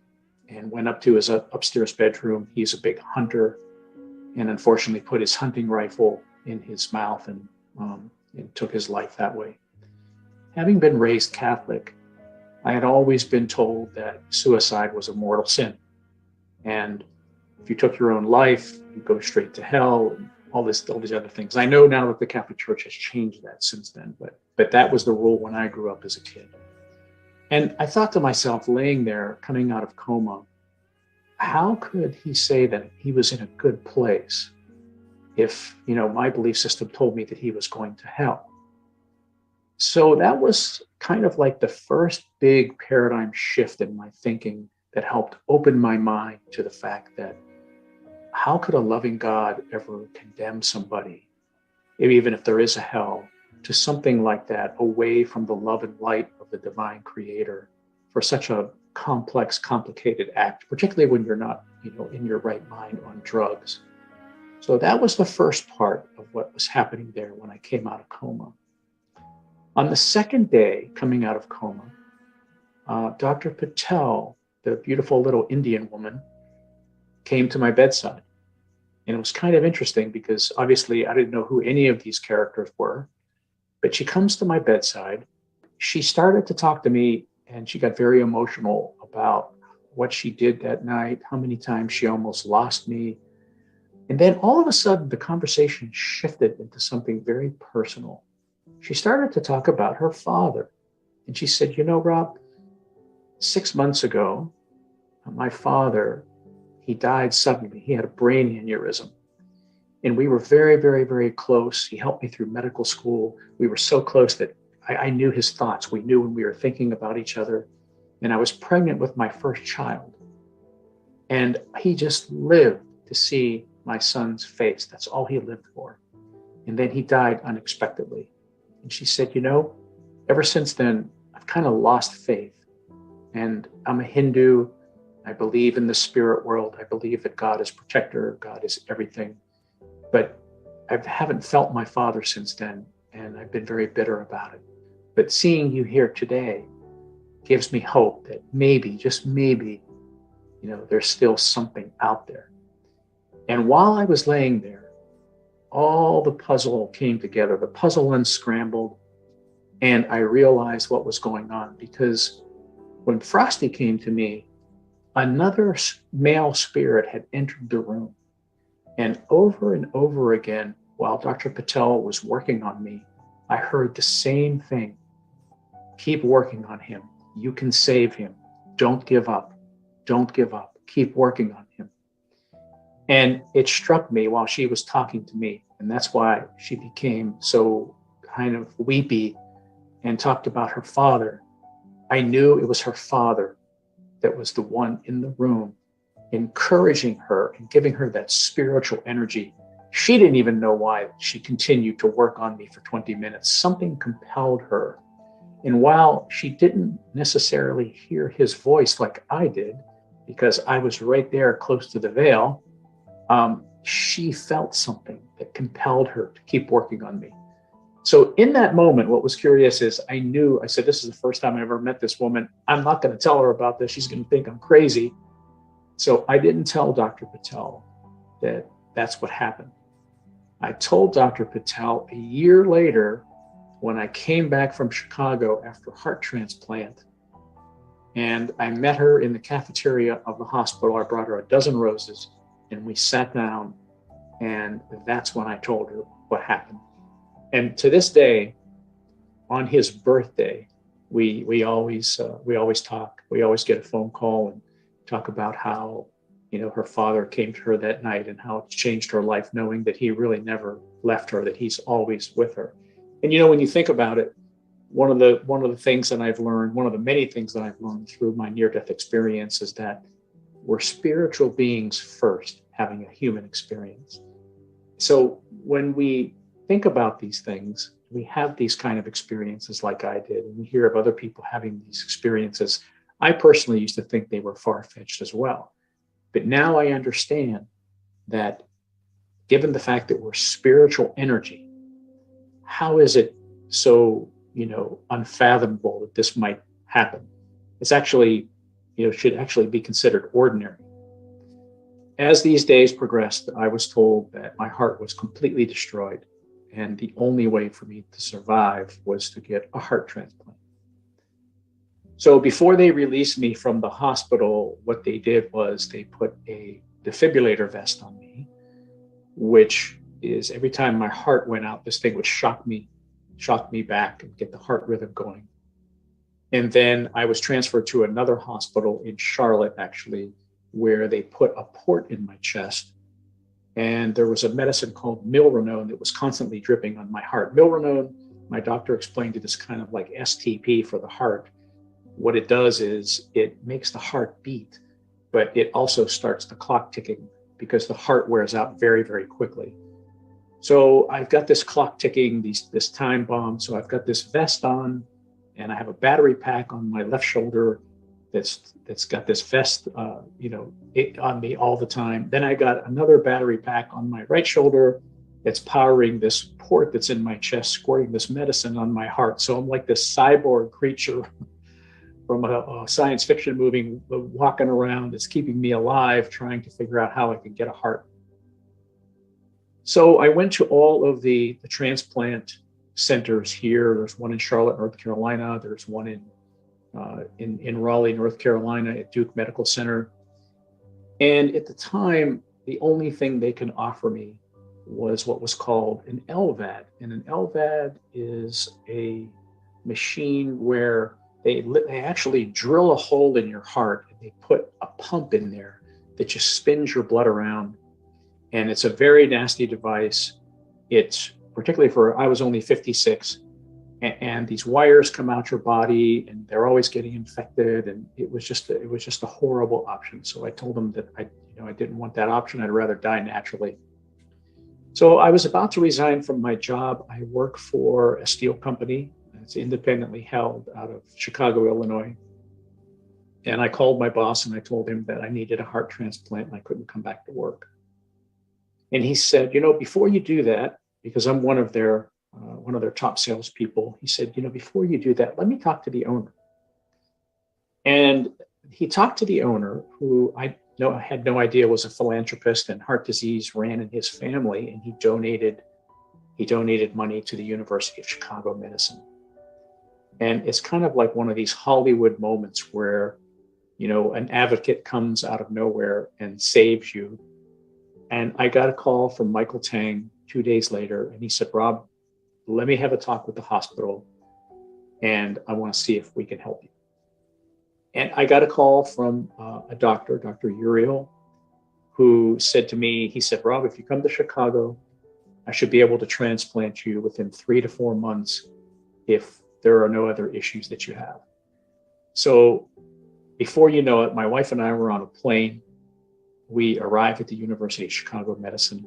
and went up to his upstairs bedroom. He's a big hunter, and unfortunately put his hunting rifle in his mouth and took his life that way. Having been raised Catholic, I had always been told that suicide was a mortal sin. And if you took your own life, you'd go straight to hell, and all these other things. I know now that the Catholic Church has changed that since then, but that was the rule when I grew up as a kid. And I thought to myself, laying there, coming out of coma, how could he say that he was in a good place if, my belief system told me that he was going to hell? So that was kind of like the first big paradigm shift in my thinking that helped open my mind to the fact that how could a loving God ever condemn somebody, even if there is a hell, to something like that, away from the love and light of the divine creator for such a complex, complicated act, particularly when you're not, in your right mind on drugs. So that was the first part of what was happening there when I came out of coma. On the second day coming out of coma, Dr. Patel, the beautiful little Indian woman, came to my bedside. And it was kind of interesting because obviously I didn't know who any of these characters were, but she comes to my bedside. She started to talk to me, and she got very emotional about what she did that night, how many times she almost lost me. And then all of a sudden, the conversation shifted into something very personal. She started to talk about her father. And she said, Rob, 6 months ago, my father, he died suddenly. He had a brain aneurysm. And we were very, very, very close. He helped me through medical school. We were so close that I knew his thoughts. We knew when we were thinking about each other. And I was pregnant with my first child. And he just lived to see my son's face. That's all he lived for. And then he died unexpectedly. And she said, ever since then, I've kind of lost faith. And I'm a Hindu. I believe in the spirit world. I believe that God is protector. God is everything. But I haven't felt my father since then. And I've been very bitter about it. But seeing you here today gives me hope that maybe, just maybe, there's still something out there. And while I was laying there, all the puzzle came together, the puzzle unscrambled, and I realized what was going on. Because when Frosty came to me, another male spirit had entered the room. And over again, while Dr. Patel was working on me, I heard the same thing. Keep working on him. You can save him. Don't give up. Don't give up. Keep working on him. And it struck me while she was talking to me. And that's why she became so kind of weepy and talked about her father. I knew it was her father that was the one in the room, encouraging her and giving her that spiritual energy. She didn't even know why she continued to work on me for 20 minutes. Something compelled her. And while she didn't necessarily hear his voice like I did, because I was right there close to the veil, she felt something that compelled her to keep working on me. So in that moment, what was curious is I said, this is the first time I ever met this woman. I'm not going to tell her about this. She's going to think I'm crazy. So I didn't tell Dr. Patel that that's what happened. I told Dr. Patel a year later when I came back from Chicago after heart transplant, and I met her in the cafeteria of the hospital. I brought her a dozen roses and we sat down, and that's when I told her what happened. And to this day, on his birthday, we always talk. We always get a phone call and talk about how her father came to her that night and how it changed her life, knowing that he really never left her, that he's always with her. And when you think about it, one of the things that I've learned, one of the many things that I've learned through my near-death experience is that we're spiritual beings first, having a human experience. So when we think about these things, we have these kind of experiences like I did, and we hear of other people having these experiences. I personally used to think they were far-fetched as well. But now I understand that given the fact that we're spiritual energy, how is it so, unfathomable that this might happen? It's actually, should actually be considered ordinary. As these days progressed, I was told that my heart was completely destroyed, and the only way for me to survive was to get a heart transplant. So before they released me from the hospital, what they did was they put a defibrillator vest on me, which is every time my heart went out, this thing would shock me back and get the heart rhythm going. And then I was transferred to another hospital in Charlotte, actually, where they put a port in my chest. And there was a medicine called milrinone that was constantly dripping on my heart. Milrinone, my doctor explained it as kind of like STP for the heart. What it does is it makes the heart beat, but it also starts the clock ticking because the heart wears out very, very quickly. So I've got this clock ticking, this time bomb. So I've got this vest on, and I have a battery pack on my left shoulder that's got this vest, on me all the time. Then I got another battery pack on my right shoulder that's powering this port that's in my chest, squirting this medicine on my heart. So I'm like this cyborg creature from a science fiction movie walking around that's keeping me alive, trying to figure out how I could get a heart. So I went to all of the transplant centers here. There's one in Charlotte, North Carolina. There's one in Raleigh, North Carolina at Duke Medical Center. And at the time, the only thing they can offer me was what was called an LVAD. And an LVAD is a machine where they actually drill a hole in your heart and they put a pump in there that just spins your blood around. And it's a very nasty device. It's particularly I was only 56, and these wires come out your body and they're always getting infected. And it was just a horrible option. So I told them that I didn't want that option. I'd rather die naturally. So I was about to resign from my job. I work for a steel company. It's independently held out of Chicago, Illinois. And I called my boss and I told him that I needed a heart transplant and I couldn't come back to work. And he said, before you do that, because I'm one of their top salespeople, he said, before you do that, let me talk to the owner. And he talked to the owner, who had no idea was a philanthropist, and heart disease ran in his family, and he donated money to the University of Chicago Medicine. And it's kind of like one of these Hollywood moments where, an advocate comes out of nowhere and saves you. And I got a call from Michael Tang 2 days later, and he said, "Rob, let me have a talk with the hospital, and I want to see if we can help you." And I got a call from a doctor, Dr. Uriel, who said to me, he said, "Rob, if you come to Chicago, I should be able to transplant you within 3 to 4 months if there are no other issues that you have." So before you know it, my wife and I were on a plane. We arrived at the University of Chicago Medicine,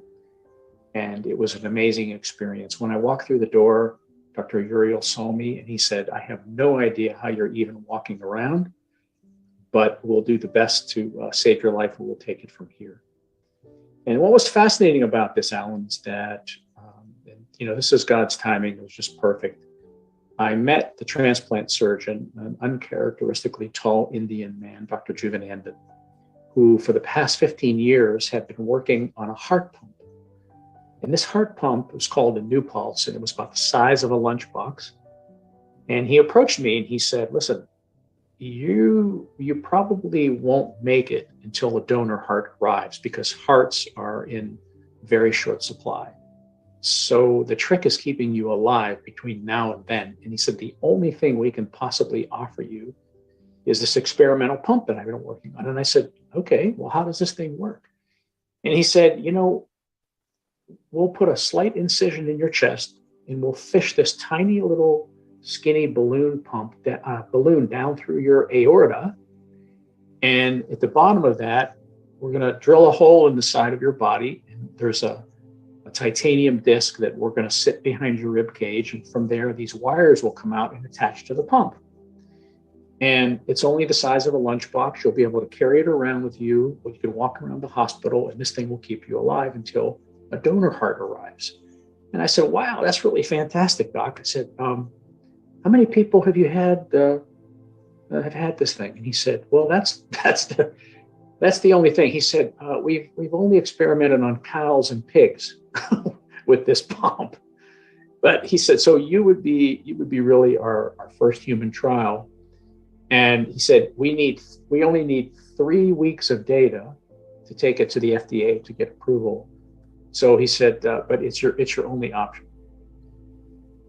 and it was an amazing experience. When I walked through the door, Dr. Uriel saw me and he said, "I have no idea how you're even walking around, but we'll do the best to save your life, and we'll take it from here." And what was fascinating about this, Alan, is that, this is God's timing. It was just perfect. I met the transplant surgeon, an uncharacteristically tall Indian man, Dr. Juvanandan, who for the past 15 years had been working on a heart pump. And this heart pump was called a New Pulse, and it was about the size of a lunchbox. And he approached me and he said, "Listen, you probably won't make it until a donor heart arrives, because hearts are in very short supply. So the trick is keeping you alive between now and then." And he said, "The only thing we can possibly offer you is this experimental pump that I've been working on." And I said, "Okay, well, how does this thing work?" And he said, "We'll put a slight incision in your chest, and we'll fish this tiny little skinny balloon down through your aorta. And at the bottom of that, we're going to drill a hole in the side of your body. And there's a titanium disc that we're going to sit behind your rib cage. And from there, these wires will come out and attach to the pump. And it's only the size of a lunchbox. You'll be able to carry it around with you, but you can walk around the hospital, and this thing will keep you alive until a donor heart arrives." And I said, "Wow, that's really fantastic, Doc." I said, "How many people have you had have had this thing?" And he said, "Well, that's the only thing." He said, "We've only experimented on cows and pigs with this pump." But he said, "So you would be really our first human trial." And he said, we only need 3 weeks of data to take it to the FDA to get approval. So he said, "But it's your only option."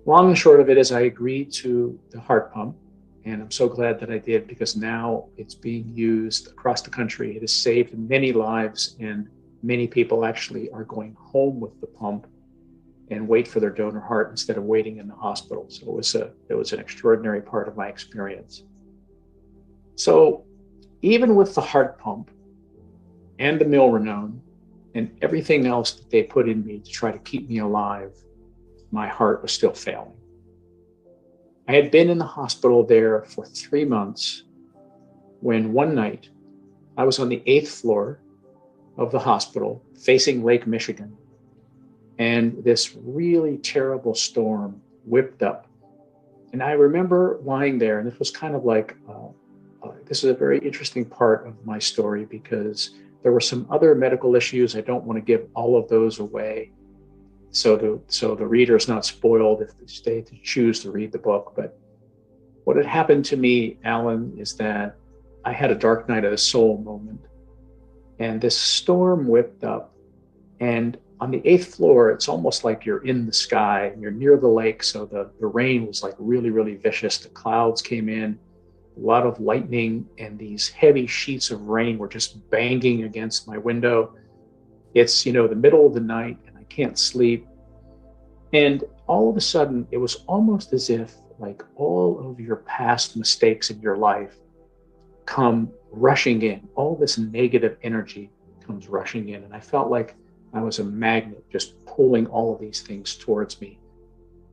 Long and short of it is, I agreed to the heart pump, and I'm so glad that I did, because now it's being used across the country. It has saved many lives, and many people actually are going home with the pump and wait for their donor heart instead of waiting in the hospital. So it was an extraordinary part of my experience. So even with the heart pump and the milrinone and everything else that they put in me to try to keep me alive, my heart was still failing. I had been in the hospital there for 3 months when one night I was on the 8th floor of the hospital facing Lake Michigan, and this really terrible storm whipped up. And I remember lying there, and this was kind of like, this is a very interesting part of my story, because there were some other medical issues. I don't want to give all of those away, so the reader is not spoiled if they choose to read the book. But what had happened to me, Alan, is that I had a dark night of the soul moment, and this storm whipped up, and on the 8th floor, it's almost like you're in the sky and you're near the lake. So the rain was like really, really vicious. The clouds came in, a lot of lightning, and these heavy sheets of rain were just banging against my window. It's, the middle of the night and I can't sleep. And all of a sudden, it was almost as if like all of your past mistakes in your life come rushing in. All this negative energy comes rushing in. And I felt like I was a magnet just pulling all of these things towards me.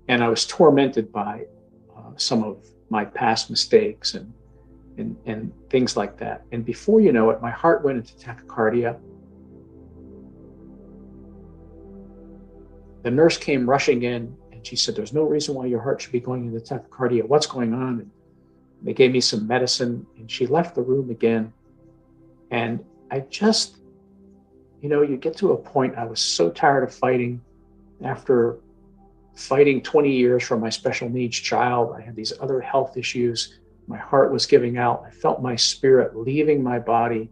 And I was tormented by some of my past mistakes and things like that. And before you know it, my heart went into tachycardia. The nurse came rushing in and she said, "There's no reason why your heart should be going into tachycardia. What's going on?" And they gave me some medicine, and And she left the room again. And I just, you get to a point, I was so tired of fighting. After fighting 20 years for my special needs child, I had these other health issues. My heart was giving out. I felt my spirit leaving my body.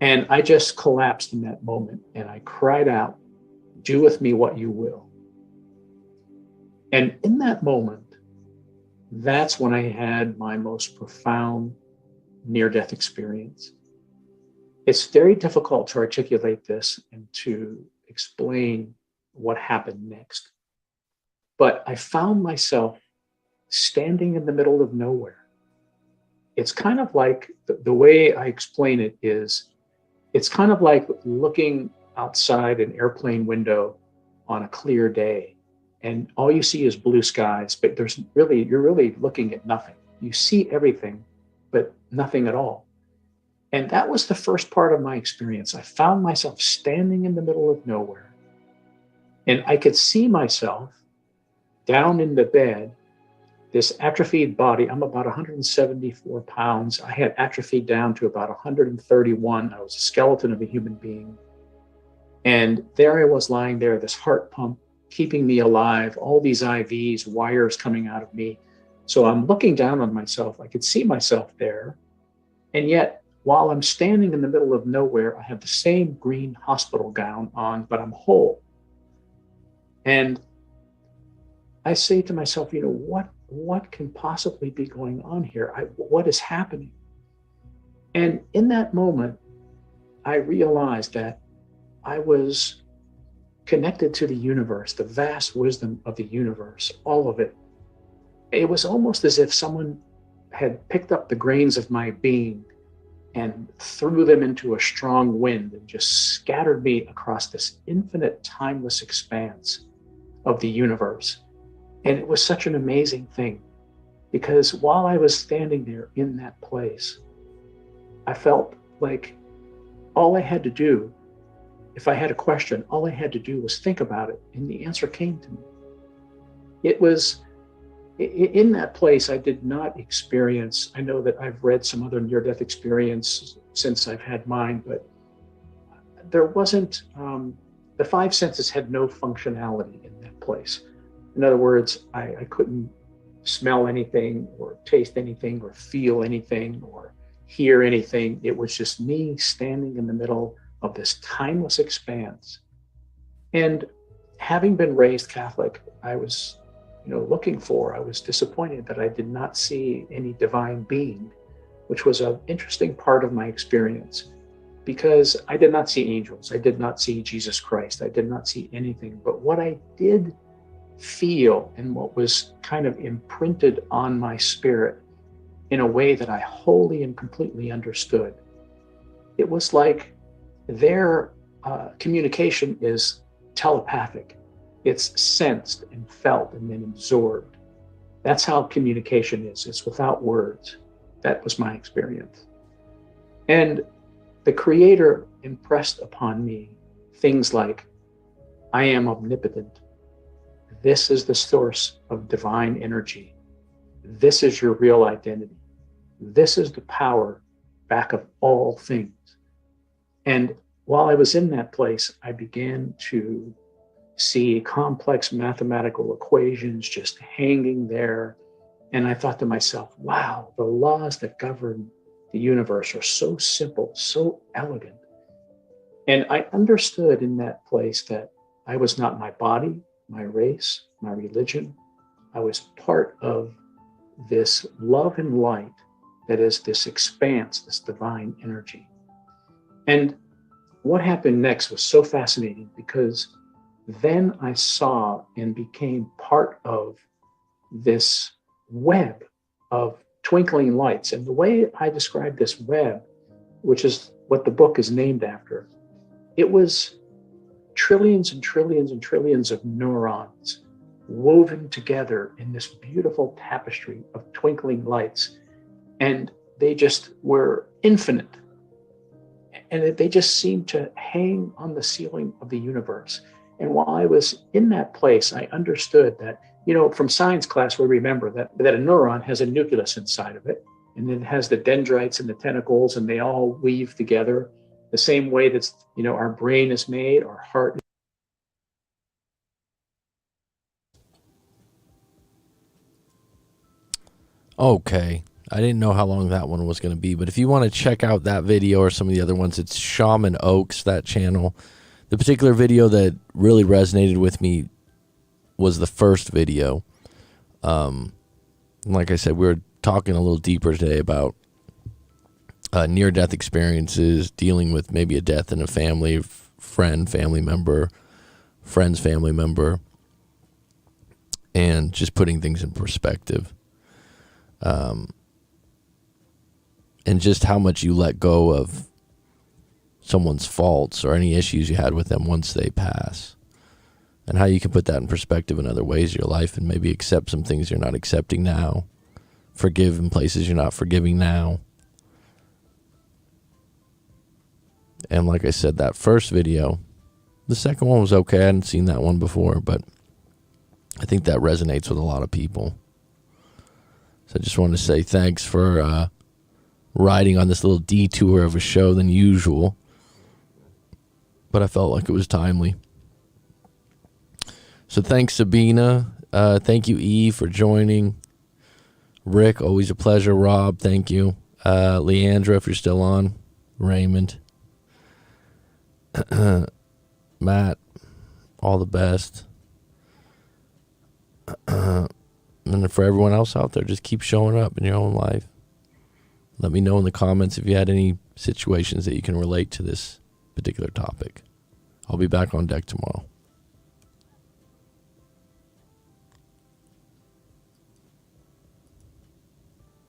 And I just collapsed in that moment. And I cried out, "Do with me what you will." And in that moment, that's when I had my most profound near-death experience. It's very difficult to articulate this and to explain what happened next. But I found myself standing in the middle of nowhere. It's kind of like, the way I explain it is, it's kind of like looking outside an airplane window on a clear day, and all you see is blue skies, but you're really looking at nothing. You see everything, but nothing at all. And that was the first part of my experience. I found myself standing in the middle of nowhere, and I could see myself down in the bed, this atrophied body. I'm about 174 pounds. I had atrophied down to about 131. I was a skeleton of a human being. And there I was lying there, this heart pump keeping me alive, all these IVs, wires coming out of me. So I'm looking down on myself. I could see myself there. And yet, while I'm standing in the middle of nowhere, I have the same green hospital gown on, but I'm whole. And I say to myself, what can possibly be going on here? What is happening? And in that moment, I realized that I was connected to the universe, the vast wisdom of the universe, all of it. It was almost as if someone had picked up the grains of my being and threw them into a strong wind and just scattered me across this infinite, timeless expanse of the universe. And it was such an amazing thing, because while I was standing there in that place, I felt like all I had to do, if I had a question, all I had to do was think about it, and the answer came to me. It was in that place. I did not experience, I know that I've read some other near-death experience since I've had mine, but there wasn't, the five senses had no functionality in that place. In other words, I couldn't smell anything or taste anything or feel anything or hear anything. It was just me standing in the middle of this timeless expanse. And having been raised Catholic, I was, I was disappointed that I did not see any divine being, which was an interesting part of my experience, because I did not see angels. I did not see Jesus Christ. I did not see anything. But what I did feel, and what was kind of imprinted on my spirit in a way that I wholly and completely understood, it was like their communication is telepathic. It's sensed and felt and then absorbed. That's how communication is. It's without words. That was my experience. And the Creator impressed upon me things like, I am omnipotent. This is the source of divine energy. This is your real identity. This is the power back of all things. And while I was in that place, I began to see complex mathematical equations just hanging there. And I thought to myself, wow, the laws that govern the universe are so simple, so elegant. And I understood in that place that I was not my body, my race, my religion. I was part of this love and light that is this expanse, this divine energy. And what happened next was so fascinating, because then I saw and became part of this web of twinkling lights. And the way I describe this web, which is what the book is named after, it was trillions and trillions and trillions of neurons woven together in this beautiful tapestry of twinkling lights. And they just were infinite. And they just seemed to hang on the ceiling of the universe. And while I was in that place, I understood that, from science class, we remember that a neuron has a nucleus inside of it. and then it has the dendrites and the tentacles, and they all weave together the same way that's, our brain is made, our heart. Okay. I didn't know how long that one was going to be, but if you want to check out that video or some of the other ones, it's Shaman Oaks, that channel. The particular video that really resonated with me was the first video. Like I said, we were talking a little deeper today about near-death experiences, dealing with maybe a death in a family, friend's family member, and just putting things in perspective. And just how much you let go of someone's faults or any issues you had with them once they pass, and how you can put that in perspective in other ways of your life, and maybe accept some things you're not accepting now, forgive in places you're not forgiving now. And like I said, that first video, the second one was okay. I hadn't seen that one before, but I think that resonates with a lot of people. So I just wanted to say thanks for riding on this little detour of a show than usual, but I felt like it was timely. So thanks, Sabina. Thank you, E, for joining. Rick, always a pleasure. Rob, thank you. Leandra, if you're still on. Raymond. Matt, all the best. And for everyone else out there, just keep showing up in your own life. Let me know in the comments if you had any situations that you can relate to this particular topic. I'll be back on deck tomorrow.